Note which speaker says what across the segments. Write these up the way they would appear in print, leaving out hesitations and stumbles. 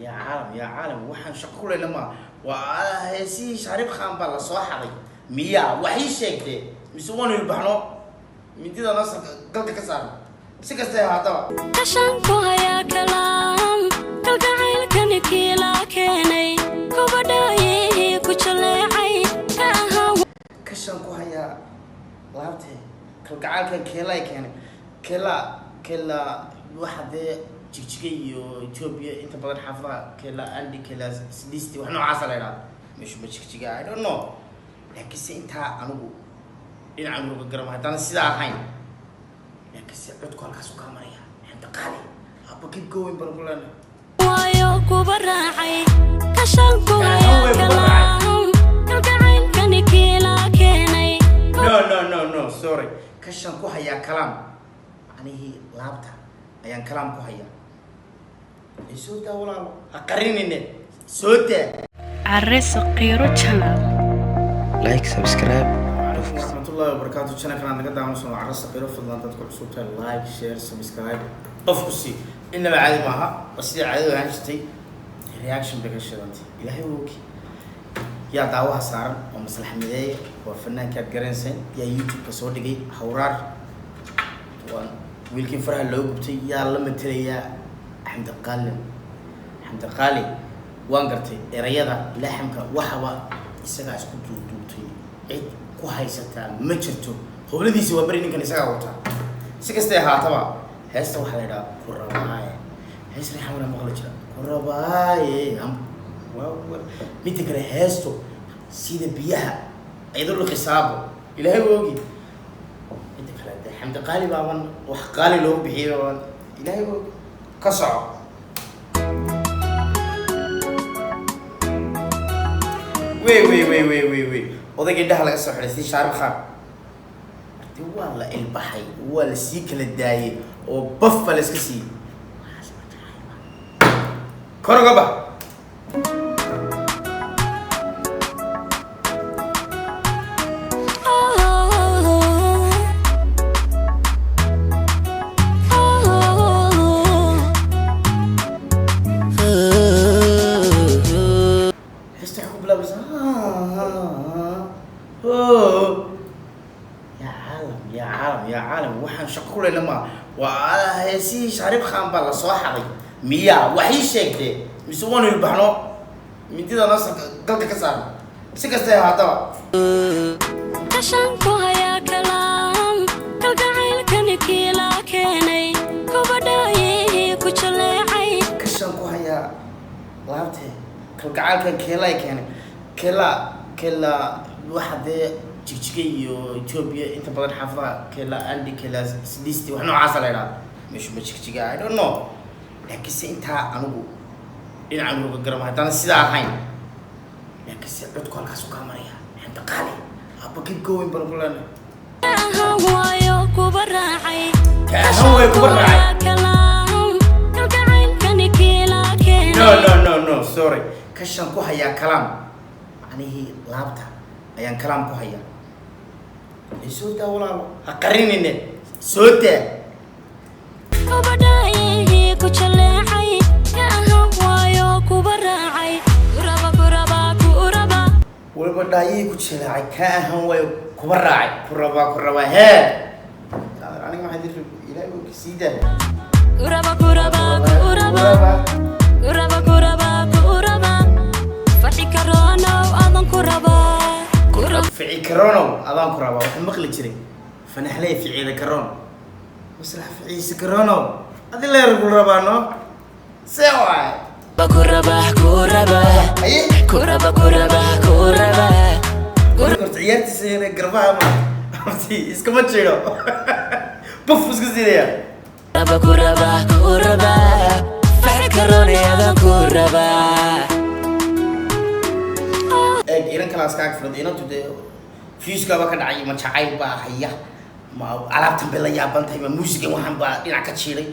Speaker 1: عالم وحن شقول لما وهسي شارب خان بالله صاحبي ميا وحي شكله مسوون البحنو من دي ناس قلت كسر سكستي هذا
Speaker 2: كشانكو هيا كلام كالقعيل كنكي لكني كوبداي كوشلعي كاها
Speaker 1: كشانكو هيا لابتي كالقعيل كان كيلا كان كلا واحد جيجي وإثيوبيا أنت بدر حافظة كلا عندي كلا سديستي وإحنا عسلنا مش بجيجي I don't know لكن أنت أنا إن عمرو بقرب هذا أنا سيدا هاي لكن عدكوا على كسو كامريا أنت قالي أبغى keep going بربولنا
Speaker 2: وايو كوبراعي كشانكو هيا كلام كالقعيل كنكي لكني
Speaker 1: no sorry كشانكو هيا كلام أنا هي لابتا أيان كلامكو هيا سودا ولا أقريني سودا
Speaker 2: عرس قيرو channel
Speaker 3: لايك سبسكرايب
Speaker 1: ورحمة الله وبركاته channel كنا نقدر نوصل عرس قيرو فضلا تدخل صوتها لايك شير سبسكرايب طفقسي إنما عادي معها بس دي عادي وعنشتي رياكشن بقشة أنت إلهي ووكي يا دعوة صار ومصلح مداي وفنان كات جرينسين يا يوتيوب كسودي حورار ويلكن فرح لو قبتي يا لما تري يا حمد قالي وانقرتي رياضة لحمك وحوا يسقى اسكو دوتي عيد كو هايستا ما جرتو هولديسي waa bari ninkan isaga wata si kastay haataba heesta waxa la yiraahdaa kurabaaye hees riixana maqla jira kurabaaye mid kale heesto sida biyaha ayadoo xisaabo ilaahay oogi mid kale حمد قالي بابا وحقالي لو بحي بابا إلهي كسر وي وذا قد هلا قصة حدثي شارب خان والله البحي ولا سيكل الداي وبف الاسكسي كرغبا يا عالم وحن شقول لما وهسي شارب خان بالله صاحبي ميا وحي شكله مسوون البحنو من دي ناس قلت كسر سكستي هذا
Speaker 2: كشانكو هيا كلام كالقعيل كنكي لكني كوبداي كوشلعي
Speaker 1: كشانكو هيا لابتي كالقعيل كان كلا واحد جيجي وإثيوبيا أنت بدر حافظة كلا عندي كلا سديستي وإحنا عسلنا مش بجيجي I don't know لكن أنت أنا إن عمرو بقرب هذا أنا سيدا هاي لكن عدكوا على كسو كامريا أنت قالي أبغى keep going بربولنا
Speaker 2: وايو كوبراعي
Speaker 1: كلام
Speaker 2: كالقعيل كنكي لكني
Speaker 1: no sorry كشانكو هيا كلام أنا هي لابتا أيان كلامكو هيا سودا ولا أقريني سودا
Speaker 2: كوبداي كوشلعي كاها وايو كوبراعي كوربا
Speaker 1: والبداية كوشلعي كاها وايو كوربا هي أنا ما حد يدري إلهي وكسيدا
Speaker 2: كوربا فعي كورونا وأظن
Speaker 1: فعي كورونا أظن كوربا وحن مقلي جري فنحلي في عيد كورونا وصلح في عيد كورونا هذا اللي يقول ربانو سوا
Speaker 2: كوربا
Speaker 1: كنت عيارتي سينا قربها ما عرفتي اسكما تشيرو بوف اسكسيريا
Speaker 2: كوربا فعي كورونا أظن كوربا
Speaker 1: إيران كلاس كاك فرد إيران تودي فيوس كابا كان عاي ما شعاي با هيا ما على تنبلا يا بنت هي موسيقى وهم با إيران كتشيري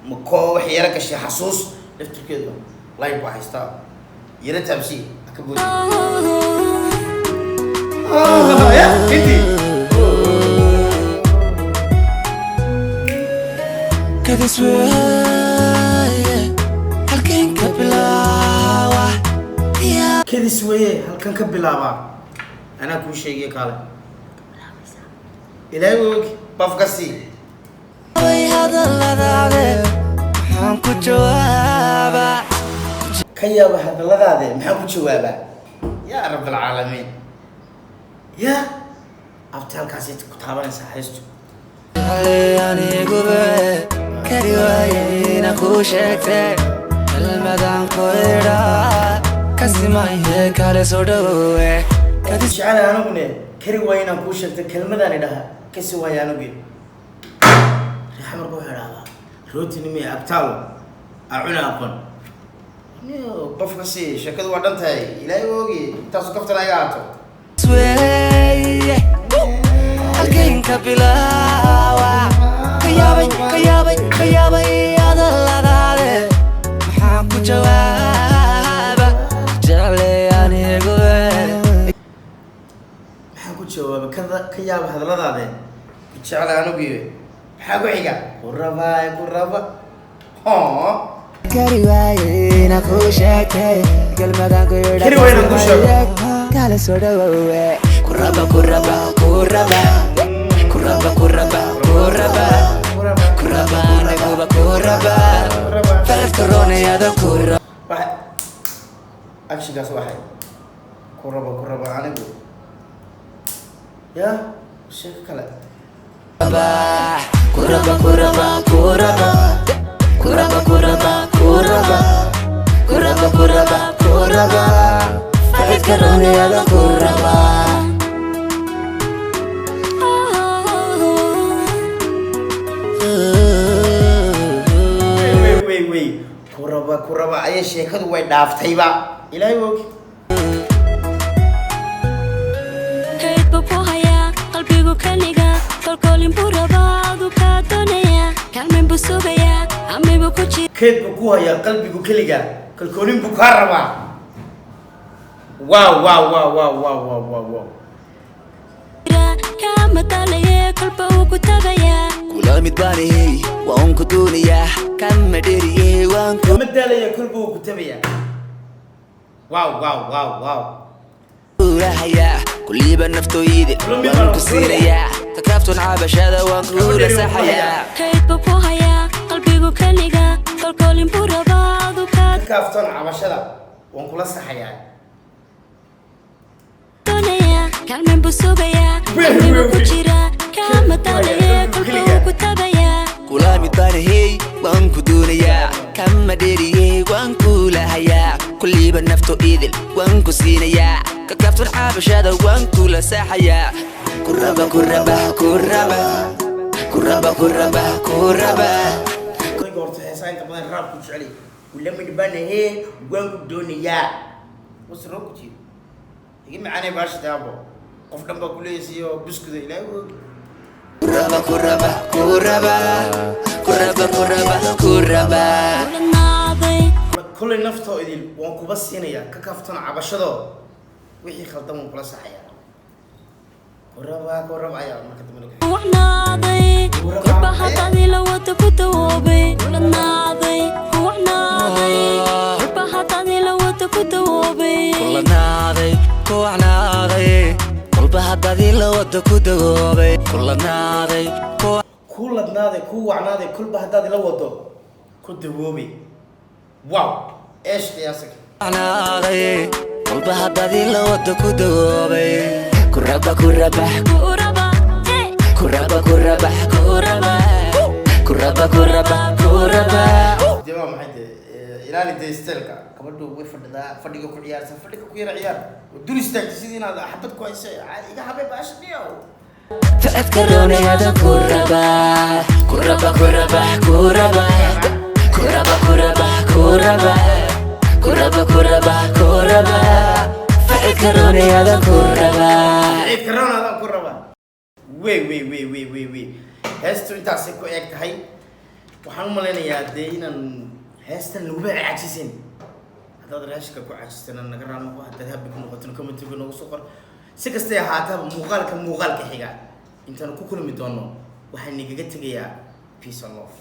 Speaker 1: مكو حيرة كشي حسوس لفتر كده لايف با هيستا إيران تمشي أكبر يا كنتي
Speaker 4: كذا سوية هالكين قبلها
Speaker 1: bis weeye halkan ka bilaabaa anaa kuu sheegay kale ilaahay og bafka si
Speaker 3: way hadalladaade maxaan ku jawaabaa
Speaker 1: ka yaaba hadalladaade maxaan ku jawaabaa yaa rabbal caalamiin yaa abti halkaasi ku taabanaysaa haysto
Speaker 3: aniguba kari waayeyna kuu sheegtay kelmadaan ku idhaa kasimaye kale soo dhawowe
Speaker 1: jecel anugune kari waay inaan kuu sheegtay kelmadaan idhaha kasi waay anugi raxmarka waxaa idhahdaa rootinimi agtaalo acuna aqoon bafka si sheekadu waa dhan tahay ilaahay oogi intaasu kaftana iga haato
Speaker 3: sweye halkaynka bilaawa ka yaabay hadalladaade maxaan ku jawaaba jecle anigu
Speaker 1: maxaan ku jawaaba ka yaaba hadalladaade jecel anugi maxaa ku xiga kuraba
Speaker 3: kari waayeyna kuu sheegtay kelmadaan ku
Speaker 1: Kari waayeyna kuu sheego.
Speaker 3: kale soo dhawowe kuraba aniguba kuraba faradka roonayada kuraba
Speaker 1: waxay agshigaas waxay kuraba anigu yaa sheeko kale
Speaker 3: kuraba faradka roonayada kuraba
Speaker 1: wey kuraba ayay sheekadu way dhaaftayba ilaahay oogi
Speaker 2: kayd buu ku hayaa qalbigu kaniga kolkoolin buu rabaa adu kaa doonaya kaalmayn buu sugayaa amay buu ku
Speaker 1: keed buu ku hayaa qalbigu keliga kalkoonin buu kaa rabaa wow
Speaker 2: jira kaa matalaye kolba uu ku tagayaa
Speaker 3: kula mid baanihey waan ku doonayaa kama dheriyey waan ku
Speaker 1: ma daalaya kolba uu ku tabaya wow
Speaker 3: ulahayaa kuliiba naftooyidi waan ku siinayaa kakaaftoon cabashada waan kula saxayaa
Speaker 2: kayd buu ku hayaa qalbigu kaniga kolkoolin buu rabaa adu kaa
Speaker 1: kaaftoon cabashada waan kula saxayaa
Speaker 2: doonaya kaalmayn buu sugayaa amay buu ku jira kaa matalaye kolba uu ku tagayaa
Speaker 3: kula mid baanihey waan ku doonayaa kama dheriyey waan kulahayaa kuliiba nafto idil waan ku siinayaa kakaaftoon cabashada waan kula saxayaa kuraba
Speaker 1: dadka horta heesaa inta badan raabku jecel wala midbanahe waan ku doonayaa wasro ku jiro iga macaanay baasha daabo qof dhan baa kuleeysiiyo buskuda ilaahay oogi
Speaker 2: kulanaaday
Speaker 1: kullay naftoo idil waan kuba siinayaa ka kaaftoon cabashadoo wixii khaldan waan kula saxayaa kuraba ayaa marka dambe laga
Speaker 2: kuwacnaaday korba haddaadii la wada ku dawoobay kulanaaday kuwacnaaday korba haddaadii la wada ku dawoobay
Speaker 3: kulanaaday kolba haddaadii la wada ku dawoobay kulanaaday
Speaker 1: ku ladnaaday ku wacnaaday kolba haddaad ila wado ku dawoobay wow eesh qiyaasaka
Speaker 3: kolba haddaadii la wada ku dawoobay kuraba
Speaker 2: kuraba
Speaker 1: jawaab maxay tahay ilaali dee steelka gabadhu way fadhidaa fadhiga ku ciyaarsan fadhiga ku yara ciyaar dul istaagtay sidii inaad xabad ku haysa iga habay baasha dhiyow
Speaker 3: faadka roonayada kuraba faadka roonayada kuraba
Speaker 1: ciid karoonaadan ku rabaa wey heestu intaasay ku eeg tahay waxaan u malaynayaa dee inaan heestan laguba cajisin haddaad raashika ku cajistana naga raanoqo haddaad habbi ku noqotona commentiga noogu soo qor si kastay ahaataba muuqaalka xiga intaan ku kulmi doono waxaan igaga tegayaa peace and love